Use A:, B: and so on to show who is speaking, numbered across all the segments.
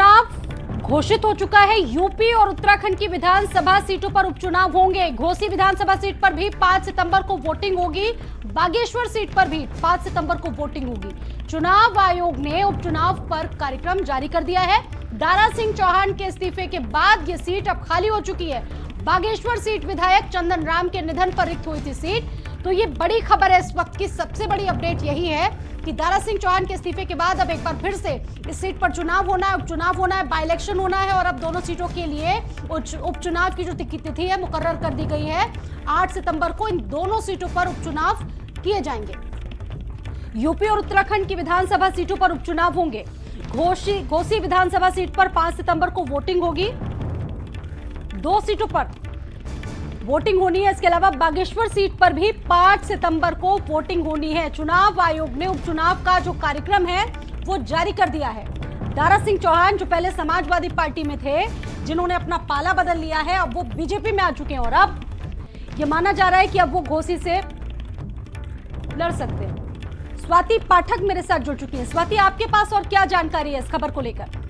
A: उपचुनाव घोषित हो चुका है। यूपी और उत्तराखंड की विधानसभा सीटों पर उपचुनाव होंगे। घोसी विधानसभा सीट पर भी 5 सितंबर को वोटिंग होगी। बागेश्वर सीट पर भी 5 सितंबर को वोटिंग होगी। चुनाव आयोग ने उपचुनाव पर कार्यक्रम जारी कर दिया है। दारा सिंह चौहान के इस्तीफे के बाद ये सीट अब खाली हो चुकी है। बागेश्वर सीट विधायक चंदन राम के निधन पर रिक्त हुई थी सीट। तो ये बड़ी खबर है। इस वक्त की सबसे बड़ी अपडेट यही है कि दारा सिंह चौहान के इस्तीफे के बाद अब एक बार फिर से इस सीट पर चुनाव होना है, उपचुनाव होना है, बाई इलेक्शन होना है और अब दोनों सीटों के लिए उपचुनाव की जो तिथि है मुकर्रर कर दी गई है। 8 सितंबर को इन दोनों सीटों पर उपचुनाव किए जाएंगे। यूपी और उत्तराखंड की विधानसभा सीटों पर उपचुनाव होंगे। घोसी विधानसभा सीट पर 5 सितंबर को वोटिंग होगी। 2 सीटों पर वोटिंग होनी है। इसके अलावा बागेश्वर सीट पर भी 5 सितंबर को वोटिंग होनी है। चुनाव आयोग ने उपचुनाव का जो कार्यक्रम है वो जारी कर दिया है। दारा सिंह चौहान जो पहले समाजवादी पार्टी में थे, जिन्होंने अपना पाला बदल लिया है, अब वो बीजेपी में आ चुके हैं और अब ये माना जा रहा है कि अब वो घोसी से लड़ सकते हैं। स्वाति पाठक मेरे साथ जुड़ चुकी है। स्वाति, आपके पास और क्या जानकारी है इस खबर को लेकर?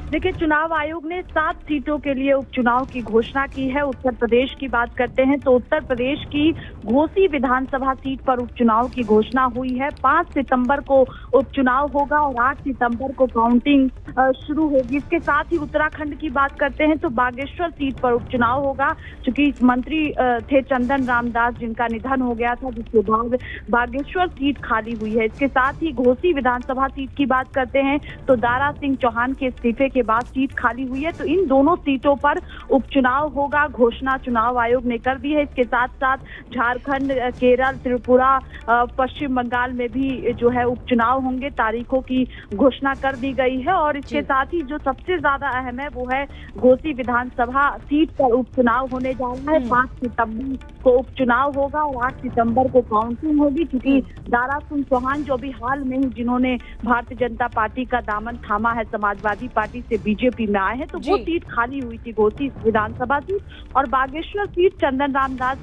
B: देखिए, चुनाव आयोग ने 7 सीटों के लिए उपचुनाव की घोषणा की है। उत्तर प्रदेश की बात करते हैं तो उत्तर प्रदेश की घोसी विधानसभा सीट पर उपचुनाव की घोषणा हुई है। 5 सितंबर को उपचुनाव होगा और 8 सितंबर को काउंटिंग शुरू होगी। इसके साथ ही उत्तराखंड की बात करते हैं तो बागेश्वर सीट पर उपचुनाव होगा। चूंकि मंत्री थे चंदन रामदास, जिनका निधन हो गया था, जिसके बाद बागेश्वर सीट खाली हुई है। इसके साथ ही घोसी विधानसभा सीट की बात करते हैं तो दारा सिंह चौहान के इस्तीफे के बाद सीट खाली हुई है। तो इन दोनों सीटों पर उपचुनाव होगा। घोषणा चुनाव आयोग ने कर दी है। इसके साथ साथ झारखंड, केरल, त्रिपुरा, पश्चिम बंगाल में भी जो है उपचुनाव होंगे। तारीखों की घोषणा कर दी गई है और इसके साथ ही जो सबसे ज्यादा अहम है वो है घोसी विधानसभा सीट पर उपचुनाव होने जा रहा है। 5 सितंबर को उपचुनाव होगा और 8 सितंबर को काउंटिंग होगी। क्योंकि दारा सिंह चौहान जो भी हाल में ही जिन्होंने भारतीय जनता पार्टी का दामन थामा है, समाजवादी पार्टी से बीजेपी में आए हैं, तो वो सीट खाली हुई थी, घोसी विधानसभा सीट। और बागेश्वर सीट चंदन रामदास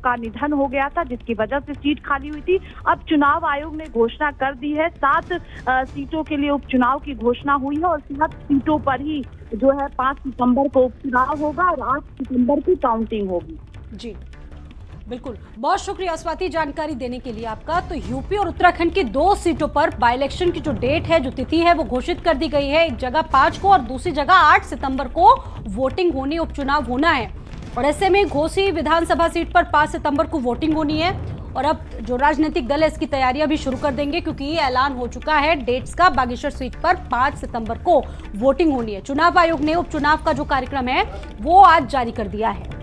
B: का निधन हो गया था, जिसकी वजह से सीट खाली हुई थी। अब चुनाव आयोग ने घोषणा कर दी है। 7 सीटों के लिए उपचुनाव की घोषणा हुई है और 7 सीटों पर ही जो है 5 सितंबर को उपचुनाव होगा और 8 सितंबर की काउंटिंग होगी।
A: जी बिल्कुल, बहुत शुक्रिया स्वाति जानकारी देने के लिए आपका। तो यूपी और उत्तराखंड की 2 सीटों पर बाई इलेक्शन की जो डेट है, जो तिथि है, वो घोषित कर दी गई है। एक जगह 5 को और दूसरी जगह 8 सितंबर को वोटिंग होनी, उपचुनाव होना है। और ऐसे में घोसी विधानसभा सीट पर 5 सितंबर को वोटिंग होनी है। और अब जो राजनीतिक दल है इसकी तैयारियां भी शुरू कर देंगे, क्योंकि ये ऐलान हो चुका है डेट्स का। बागेश्वर सीट पर 5 सितंबर को वोटिंग होनी है। चुनाव आयोग ने उपचुनाव का जो कार्यक्रम है वो आज जारी कर दिया है।